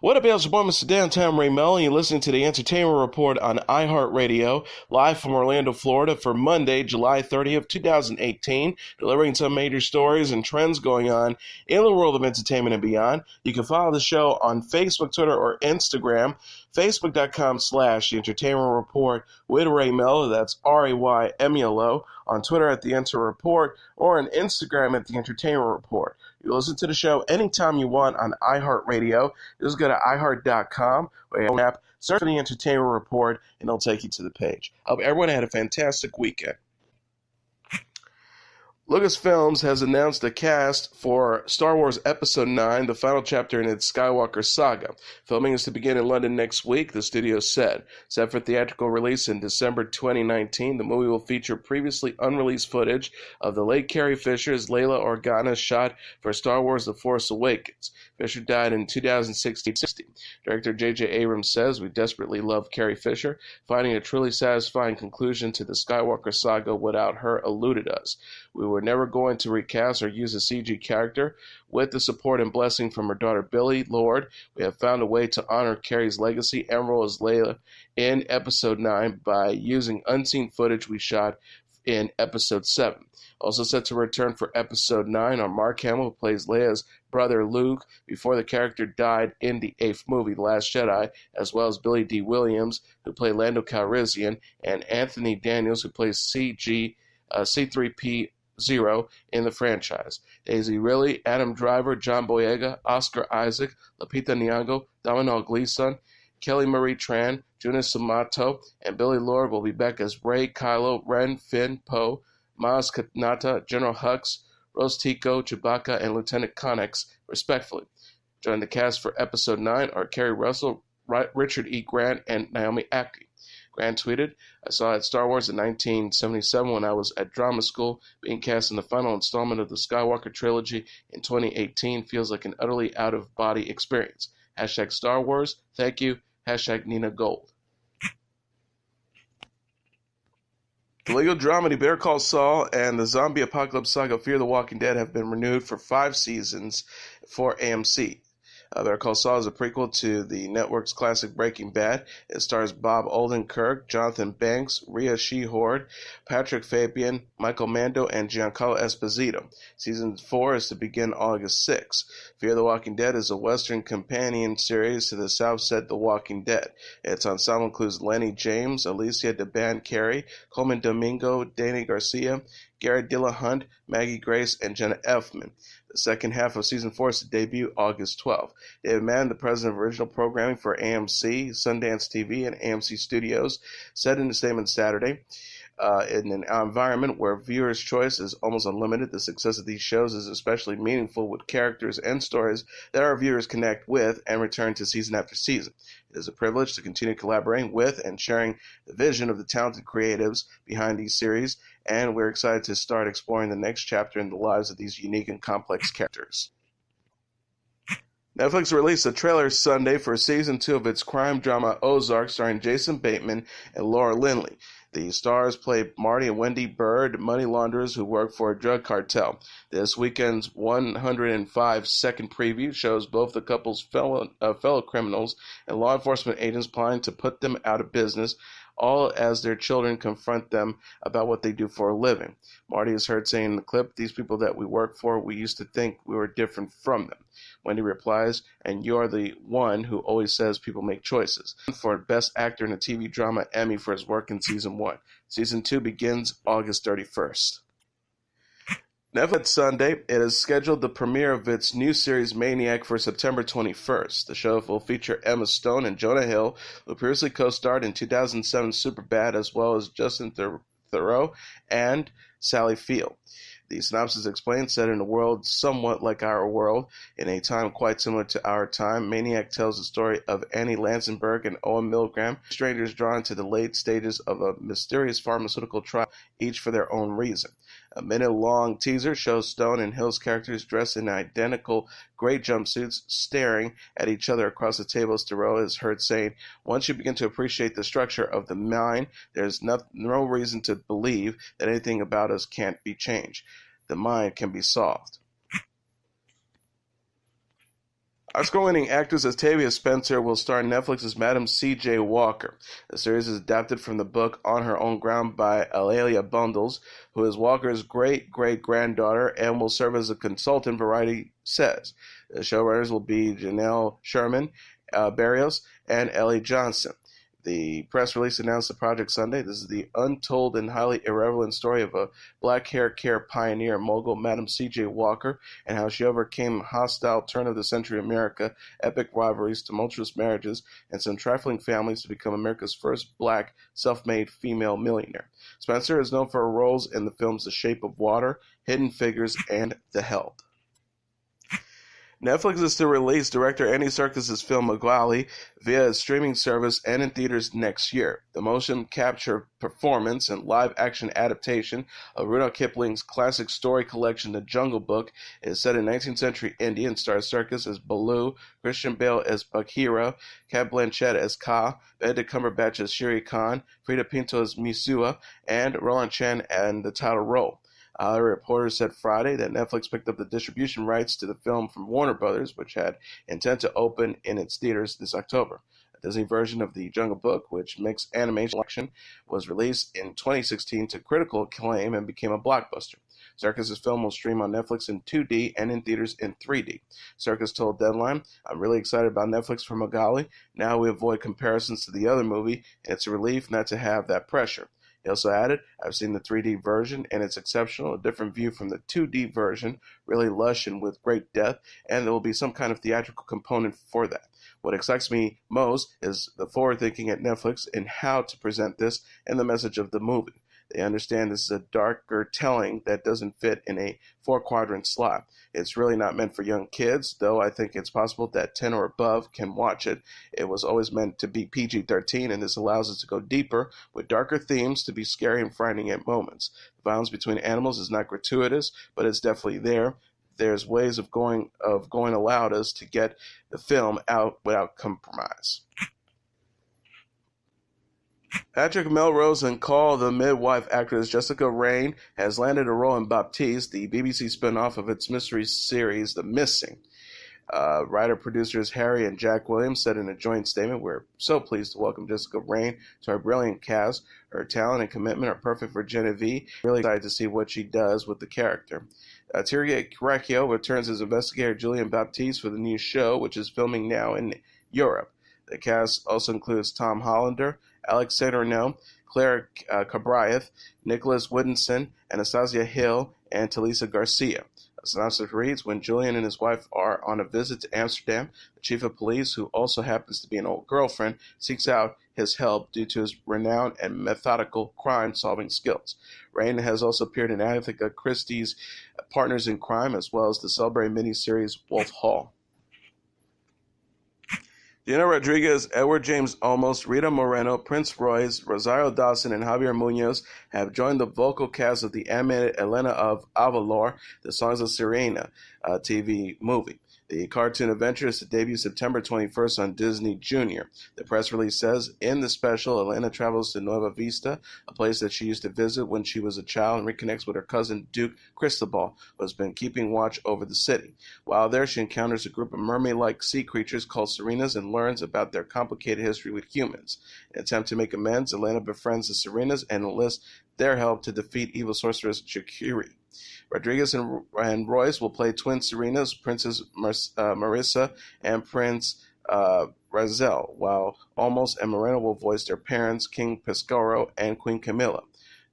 What up, y'all? It's your boy, Mr. Downtown Ray Melo, and you're listening to the Entertainment Report on iHeartRadio, live from Orlando, Florida, for Monday, July 30th, 2018, delivering some major stories and trends going on in the world of entertainment and beyond. You can follow the show on Facebook, Twitter, or Instagram. Facebook.com/The Entertainment Report with Ray Melo, that's RAYMELO, on Twitter at The Enter Report, or on Instagram at The Entertainment Report. You listen to the show anytime you want on iHeartRadio. Just go to iHeart.com or your app, search for The Entertainment Report, and it'll take you to the page. I hope everyone had a fantastic weekend. Lucasfilms has announced a cast for Star Wars Episode 9, the final chapter in its Skywalker saga. Filming is to begin in London next week, the studio said. Set for theatrical release in December 2019, the movie will feature previously unreleased footage of the late Carrie Fisher's Layla Organa shot for Star Wars The Force Awakens. Fisher died in 2016. Director J.J. Abrams says, "We desperately love Carrie Fisher. Finding a truly satisfying conclusion to the Skywalker saga without her eluded us. We were never going to recast or use a CG character. With the support and blessing from her daughter Billie Lourd, we have found a way to honor Carrie's legacy and role as Layla in Episode 9 by using unseen footage we shot in Episode 7. Also set to return for Episode 9 are Mark Hamill, who plays Leia's brother Luke before the character died in the 8th movie, The Last Jedi, as well as Billy D. Williams, who played Lando Calrissian, and Anthony Daniels, who plays C3PO in the franchise. Daisy Ridley, Adam Driver, John Boyega, Oscar Isaac, Lupita Nyong'o, Domhnall Gleeson, Kelly Marie Tran, Junice Sumato, and Billie Lourd will be back as Rey, Kylo, Ren, Finn, Poe, Maz Kanata, General Hux, Rose Tico, Chewbacca, and Lieutenant Connex, respectively. Joining the cast for Episode 9 are Kerry Russell, Richard E. Grant, and Naomi Ackie. Grant tweeted, "I saw at Star Wars in 1977 when I was at drama school. Being cast in the final installment of the Skywalker trilogy in 2018 feels like an utterly out-of-body experience. Hashtag Star Wars. Thank you. Hashtag Nina Gold." The legal dramedy Better Call Saul and the zombie apocalypse saga Fear the Walking Dead have been renewed for 5 seasons for AMC. Better Call Saul is a prequel to the network's classic Breaking Bad. It stars Bob Odenkirk, Jonathan Banks, Rhea Seehord, Patrick Fabian, Michael Mando, and Giancarlo Esposito. Season 4 is to begin August 6. Fear the Walking Dead is a Western companion series to the South set The Walking Dead. Its ensemble includes Lenny James, Alicia DeBan-Carey, Coleman Domingo, Danny Garcia, Garrett Dillahunt, Maggie Grace, and Jenna Elfman. The second half of Season 4 is to debut August 12th. David Madden, the president of original programming for AMC, Sundance TV, and AMC Studios, said in a statement Saturday, in an environment where viewers' choice is almost unlimited, the success of these shows is especially meaningful with characters and stories that our viewers connect with and return to season after season. It is a privilege to continue collaborating with and sharing the vision of the talented creatives behind these series, and we're excited to start exploring the next chapter in the lives of these unique and complex characters. Netflix released a trailer Sunday for Season 2 of its crime drama Ozark, starring Jason Bateman and Laura Linney. The stars play Marty and Wendy Byrde, money launderers who work for a drug cartel. This weekend's 105-second preview shows both the couple's fellow criminals and law enforcement agents planning to put them out of business, all as their children confront them about what they do for a living. Marty is heard saying in the clip, "These people that we work for, we used to think we were different from them." Wendy replies, "And you're the one who always says people make choices." For Best Actor in a TV Drama Emmy for his work in Season 1. Season 2 begins August 31st. Netflix Sunday, it has scheduled the premiere of its new series Maniac for September 21st. The show will feature Emma Stone and Jonah Hill, who previously co-starred in 2007's Superbad, as well as Justin Theroux and Sally Field. The synopsis explains, set in a world somewhat like our world, in a time quite similar to our time, Maniac tells the story of Annie Lansenberg and Owen Milgram, strangers drawn to the late stages of a mysterious pharmaceutical trial, each for their own reason. A minute-long teaser shows Stone and Hill's characters dressed in identical gray jumpsuits staring at each other across the table as Theroux is heard saying, "Once you begin to appreciate the structure of the mind, there's no reason to believe that anything about us can't be changed. The mind can be solved." Oscar-winning actress Octavia Spencer will star in Netflix's Madam C.J. Walker. The series is adapted from the book On Her Own Ground by Elena Bundles, who is Walker's great-great-granddaughter and will serve as a consultant, Variety says. The showrunners will be Janelle Sherman, Barrios, and Ellie Johnson. The press release announced the project Sunday. This is the untold and highly irreverent story of a black hair care pioneer mogul, Madam C.J. Walker, and how she overcame hostile turn-of-the-century America, epic rivalries, tumultuous marriages, and some trifling families to become America's first black, self-made female millionaire. Spencer is known for her roles in the films The Shape of Water, Hidden Figures, and The Help. Netflix is to release director Andy Serkis' film Mowgli via a streaming service and in theaters next year. The motion capture performance and live-action adaptation of Rudyard Kipling's classic story collection The Jungle Book is set in 19th century India and stars Serkis as Baloo, Christian Bale as Bagheera, Cate Blanchett as Kaa, Benedict Cumberbatch as Shere Khan, Frida Pinto as Misua, and Roland Chan in the title role. Reporters said Friday that Netflix picked up the distribution rights to the film from Warner Brothers, which had intent to open in its theaters this October. A Disney version of The Jungle Book, which mixed animation and action, was released in 2016 to critical acclaim and became a blockbuster. Serkis' film will stream on Netflix in 2D and in theaters in 3D. Serkis told Deadline, "I'm really excited about Netflix for Mowgli. Now we avoid comparisons to the other movie, and it's a relief not to have that pressure." He also added, "I've seen the 3D version, and it's exceptional, a different view from the 2D version, really lush and with great depth, and there will be some kind of theatrical component for that. What excites me most is the forward-thinking at Netflix in how to present this and the message of the movie. They understand this is a darker telling that doesn't fit in a 4-quadrant slot. It's really not meant for young kids, though I think it's possible that 10 or above can watch it. It was always meant to be PG-13, and this allows us to go deeper with darker themes to be scary and frightening at moments. The violence between animals is not gratuitous, but it's definitely there. There's ways of going allowed us to get the film out without compromise." Patrick Melrose and Call the Midwife actress Jessica Raine has landed a role in Baptiste, the BBC spin-off of its mystery series The Missing. Writer-producers Harry and Jack Williams said in a joint statement, "We're so pleased to welcome Jessica Raine to our brilliant cast. Her talent and commitment are perfect for Genevieve. Really excited to see what she does with the character." Thierry Caracchio returns as investigator Julian Baptiste for the new show, which is filming now in Europe. The cast also includes Tom Hollander, Alex Saturno, Claire Cabriath, Nicholas Woodinson, Anastasia Hill, and Talisa Garcia. A synopsis reads, when Julian and his wife are on a visit to Amsterdam, the chief of police, who also happens to be an old girlfriend, seeks out his help due to his renowned and methodical crime-solving skills. Raine has also appeared in Agatha Christie's Partners in Crime, as well as the celebrated miniseries Wolf Hall. Gina Rodriguez, Edward James Olmos, Rita Moreno, Prince Royce, Rosario Dawson, and Javier Munoz have joined the vocal cast of the animated Elena of Avalor, the Songs of Sirena TV movie. The cartoon adventure is to debut September 21st on Disney Junior. The press release says, in the special, Elena travels to Nueva Vista, a place that she used to visit when she was a child, and reconnects with her cousin Duke Cristobal, who has been keeping watch over the city. While there, she encounters a group of mermaid-like sea creatures called Sirenas and learns about their complicated history with humans. In an attempt to make amends, Elena befriends the Sirenas and enlists their help to defeat evil sorceress Shakiri. Rodriguez and Royce will play twin Sirenas, Princess Marissa and Prince Razel, while Olmos and Moreno will voice their parents, King Pescaro and Queen Camilla.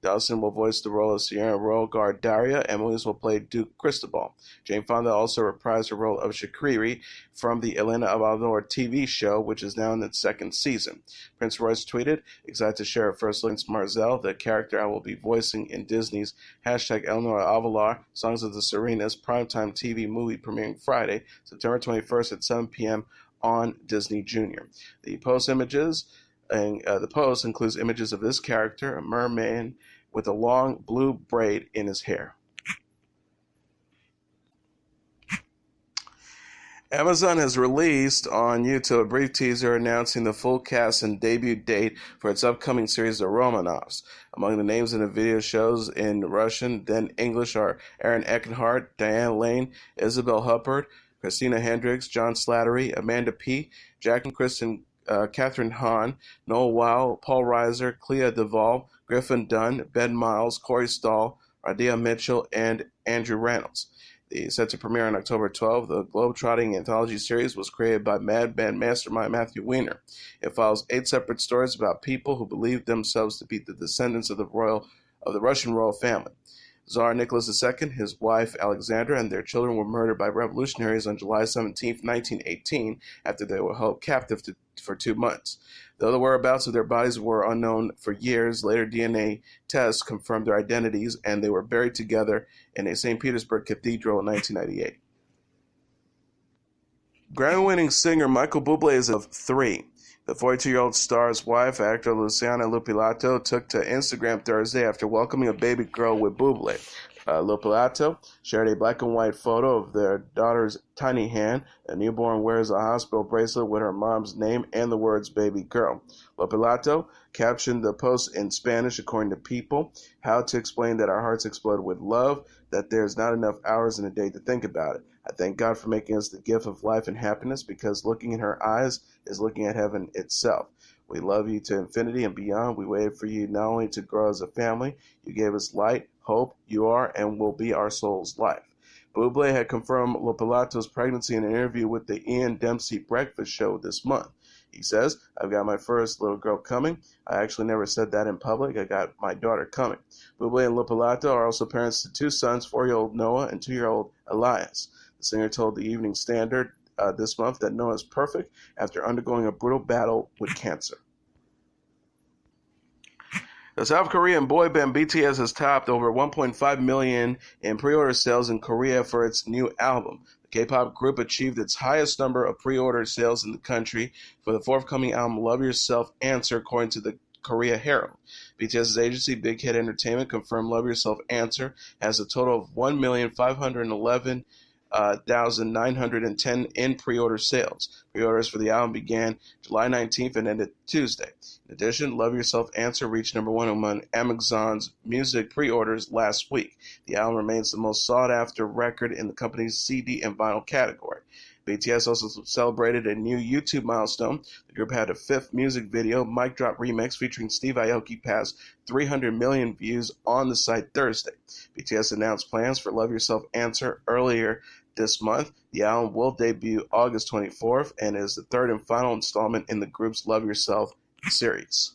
Dawson will voice the role of Sierra Royal Guard Daria, and Williams will play Duke Cristobal. Jane Fonda also reprised the role of Shakiri from the Elena of Avalor TV show, which is now in its second season. Prince Royce tweeted, excited to share a first look at Marzel, the character I will be voicing in Disney's #Eleanor Avalor, Songs of the Sirenas, primetime TV movie premiering Friday, September 21st at 7 p.m. on Disney Junior. The post includes images of this character, a merman with a long blue braid in his hair. Amazon has released on YouTube a brief teaser announcing the full cast and debut date for its upcoming series, The Romanoffs. Among the names in the video shows in Russian, then English, are Aaron Eckhart, Diane Lane, Isabel Huppert, Christina Hendricks, John Slattery, Amanda Peet, Jacqueline Kristen, Catherine Hahn, Noel Weil, Paul Reiser, Clea Duvall, Griffin Dunn, Ben Miles, Corey Stahl, Radia Mitchell, and Andrew Reynolds. Set to premiere on October 12th, the globe-trotting anthology series was created by Mad Men mastermind Matthew Weiner. It follows 8 separate stories about people who believed themselves to be the descendants of the Russian royal family. Tsar Nicholas II, his wife Alexandra, and their children were murdered by revolutionaries on July 17, 1918, after they were held captive for 2 months. Though the whereabouts of their bodies were unknown for years, later DNA tests confirmed their identities, and they were buried together in a St. Petersburg cathedral in 1998. Grammy-winning singer Michael Buble is of 3. The 42-year-old star's wife, actor Luisana Lopilato, took to Instagram Thursday after welcoming a baby girl with Buble. Lopilato shared a black and white photo of their daughter's tiny hand. The newborn wears a hospital bracelet with her mom's name and the words baby girl. Lopilato captioned the post in Spanish, according to People, how to explain that our hearts explode with love, that there's not enough hours in a day to think about it. I thank God for making us the gift of life and happiness, because looking in her eyes is looking at heaven itself. We love you to infinity and beyond. We waited for you not only to grow as a family, you gave us light, hope. You are and will be our soul's life. Buble had confirmed Lopilato's pregnancy in an interview with the Ian Dempsey Breakfast Show this month. He says, I've got my first little girl coming. I actually never said that in public. I got my daughter coming. Buble and Lopilato are also parents to 2 sons, 4-year-old Noah and 2-year-old Elias. The singer told the Evening Standard this month that Noah is perfect after undergoing a brutal battle with cancer. The South Korean boy band BTS has topped over 1.5 million in pre-order sales in Korea for its new album. The K-pop group achieved its highest number of pre-order sales in the country for the forthcoming album Love Yourself Answer, according to the Korea Herald. BTS's agency Big Hit Entertainment confirmed Love Yourself Answer has a total of 1,511,910 in pre-order sales. Pre-orders for the album began July 19th and ended Tuesday. In addition, Love Yourself Answer reached number 1 among Amazon's music pre-orders last week. The album remains the most sought-after record in the company's CD and vinyl category. BTS also celebrated a new YouTube milestone. The group had a 5th music video, Mic Drop Remix, featuring Steve Aoki, passed 300 million views on the site Thursday. BTS announced plans for Love Yourself Answer earlier this month. The album will debut August 24th and is the 3rd and final installment in the group's Love Yourself series.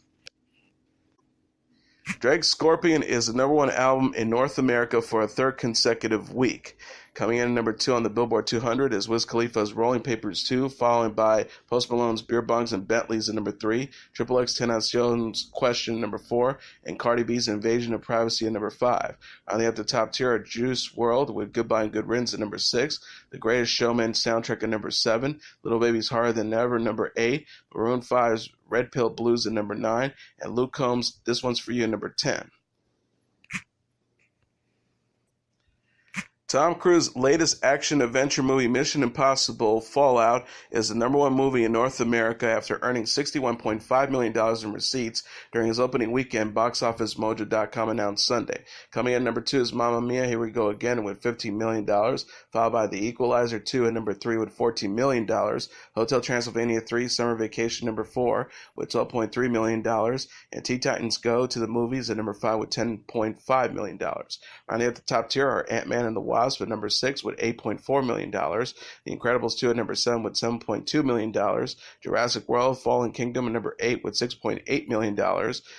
Drake's Scorpion is the number 1 album in North America for a 3rd consecutive week. Coming in at number 2 on the Billboard 200 is Wiz Khalifa's Rolling Papers 2, followed by Post Malone's Beer Bongs and Bentleys at number 3, Triple X Tenacion's Question number 4, and Cardi B's Invasion of Privacy at number 5. Rounding up the top tier are Juice WRLD with Goodbye and Good Riddance at number 6, The Greatest Showman soundtrack at number 7, Little Baby's Harder Than Ever number 8, Maroon 5's Red Pill Blues at number 9, and Luke Combs' This One's For You at number 10. Tom Cruise's latest action-adventure movie, Mission Impossible Fallout, is the number 1 movie in North America after earning $61.5 million in receipts during his opening weekend, BoxOfficeMojo.com announced Sunday. Coming in at number 2 is Mamma Mia, Here We Go Again with $15 million, followed by The Equalizer 2 at number 3 with $14 million, Hotel Transylvania 3, Summer Vacation number 4 with $12.3 million, and Teen Titans Go to the Movies at number 5 with $10.5 million. Rounding up the top tier are Ant-Man and the Wasp at number 6 with $8.4 million, The Incredibles 2 at number 7 with $7.2 million, Jurassic World Fallen Kingdom at number 8 with $6.8 million,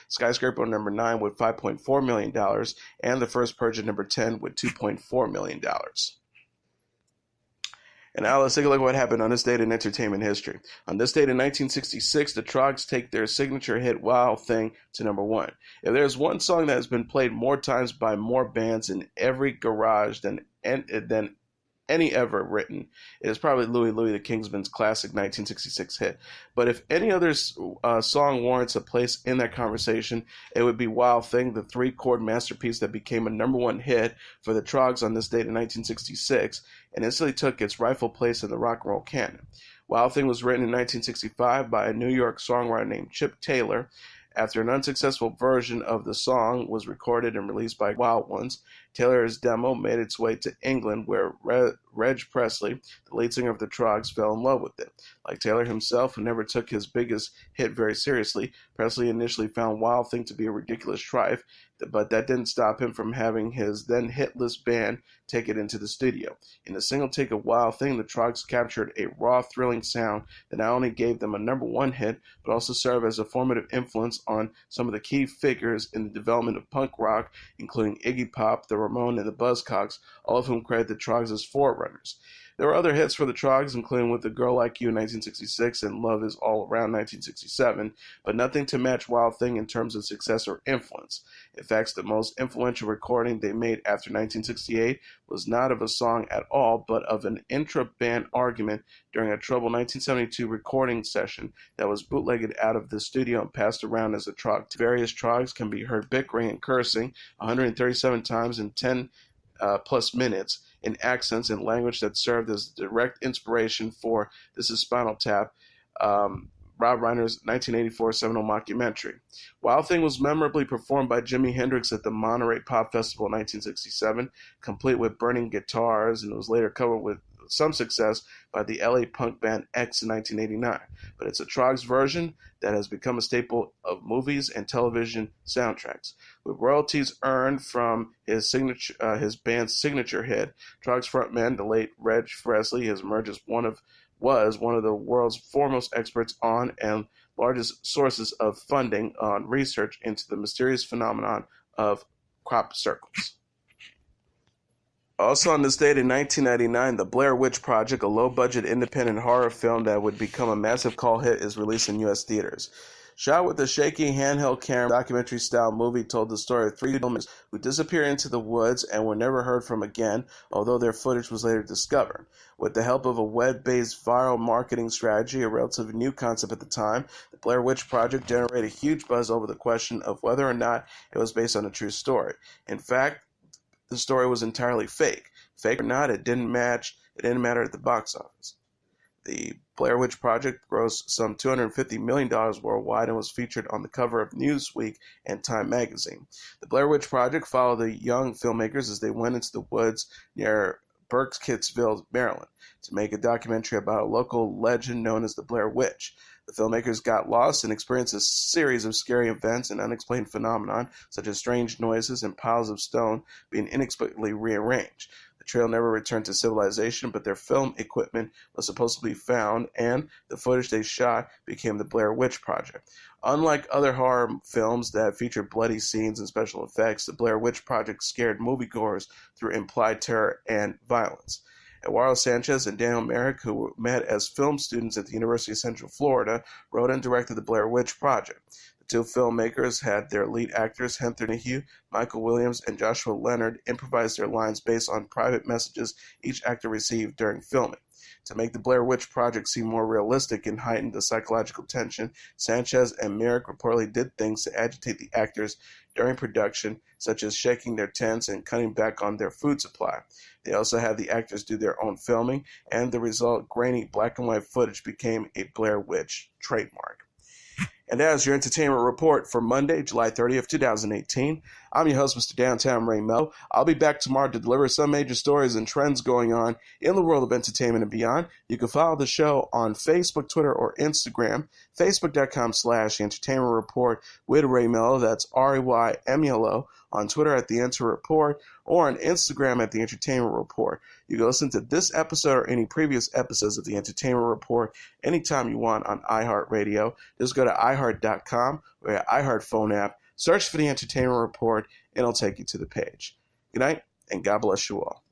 Skyscraper at number 9 with $5.4 million, and The First Purge at number 10 with $2.4 million. And now let's take a look at what happened on this date in entertainment history. On this date in 1966, the Troggs take their signature hit Wild Thing to number 1. If there's one song that has been played more times by more bands in every garage than any ever written, it is probably Louie Louie the Kingsmen's classic 1966 hit. But if any other song warrants a place in that conversation, it would be Wild Thing, the 3-chord masterpiece that became a number 1 hit for the Troggs on this date in 1966 and instantly took its rightful place in the rock and roll canon. Wild Thing was written in 1965 by a New York songwriter named Chip Taylor. After an unsuccessful version of the song was recorded and released by Wild Ones, Taylor's demo made its way to England, where Reg Presley, the lead singer of the Troggs, fell in love with it. Like Taylor himself, who never took his biggest hit very seriously, Presley initially found Wild Thing to be a ridiculous trife, but that didn't stop him from having his then hitless band take it into the studio. In a single take of Wild Thing, the Troggs captured a raw, thrilling sound that not only gave them a #1 hit, but also served as a formative influence on some of the key figures in the development of punk rock, including Iggy Pop, the Ramones, and the Buzzcocks, all of whom credit the Troggs as forerunners. There were other hits for the Troggs, including With a Girl Like You in 1966 and Love Is All Around 1967, but nothing to match Wild Thing in terms of success or influence. In fact, the most influential recording they made after 1968 was not of a song at all, but of an intra-band argument during a troubled 1972 recording session that was bootlegged out of the studio and passed around as a Trogg. Various Troggs can be heard bickering and cursing 137 times in 10 plus minutes in accents and language that served as direct inspiration for This Is Spinal Tap, Rob Reiner's 1984 seminal mockumentary. Wild Thing was memorably performed by Jimi Hendrix at the Monterey Pop Festival in 1967, complete with burning guitars, and it was later covered with some success by the LA punk band X in 1989. But it's a Troggs version that has become a staple of movies and television soundtracks. With royalties earned from his band's signature hit, Troggs frontman, the late Reg Presley, has emerged as was one of the world's foremost experts on and largest sources of funding on research into the mysterious phenomenon of crop circles. Also on this date in 1999, The Blair Witch Project, a low-budget independent horror film that would become a massive cult hit, is released in U.S. theaters. Shot with a shaky handheld camera, documentary-style movie told the story of 3 gentlemen who disappeared into the woods and were never heard from again, although their footage was later discovered. With the help of a web-based viral marketing strategy, a relatively new concept at the time, the Blair Witch Project generated a huge buzz over the question of whether or not it was based on a true story. In fact, the story was entirely fake. Fake or not, it didn't matter at the box office. The Blair Witch Project grossed some $250 million worldwide and was featured on the cover of Newsweek and Time magazine. The Blair Witch Project followed the young filmmakers as they went into the woods near Burkittsville, Maryland, to make a documentary about a local legend known as the Blair Witch. The filmmakers got lost and experienced a series of scary events and unexplained phenomena, such as strange noises and piles of stone being inexplicably rearranged. The trail never returned to civilization, but their film equipment was supposed to be found, and the footage they shot became the Blair Witch Project. Unlike other horror films that featured bloody scenes and special effects, the Blair Witch Project scared moviegoers through implied terror and violence. Eduardo Sanchez and Daniel Merrick, who met as film students at the University of Central Florida, wrote and directed the Blair Witch Project. The two filmmakers had their lead actors, Heather Nihue, Michael Williams, and Joshua Leonard, improvise their lines based on private messages each actor received during filming. To make the Blair Witch Project seem more realistic and heighten the psychological tension, Sanchez and Merrick reportedly did things to agitate the actors during production, such as shaking their tents and cutting back on their food supply. They also had the actors do their own filming, and the result, grainy black and white footage, became a Blair Witch trademark. And that is your entertainment report for Monday, July 30th, 2018. I'm your host, Mr. Downtown Raine Melo. I'll be back tomorrow to deliver some major stories and trends going on in the world of entertainment and beyond. You can follow the show on Facebook, Twitter, or Instagram. Facebook.com/Entertainment Report with Raine Melo. That's RAYMELO. On Twitter at The Enter Report, or on Instagram at The Entertainment Report. You can listen to this episode or any previous episodes of The Entertainment Report anytime you want on iHeartRadio. Just go to iHeart.com or your iHeart phone app, search for The Entertainment Report, and it'll take you to the page. Good night, and God bless you all.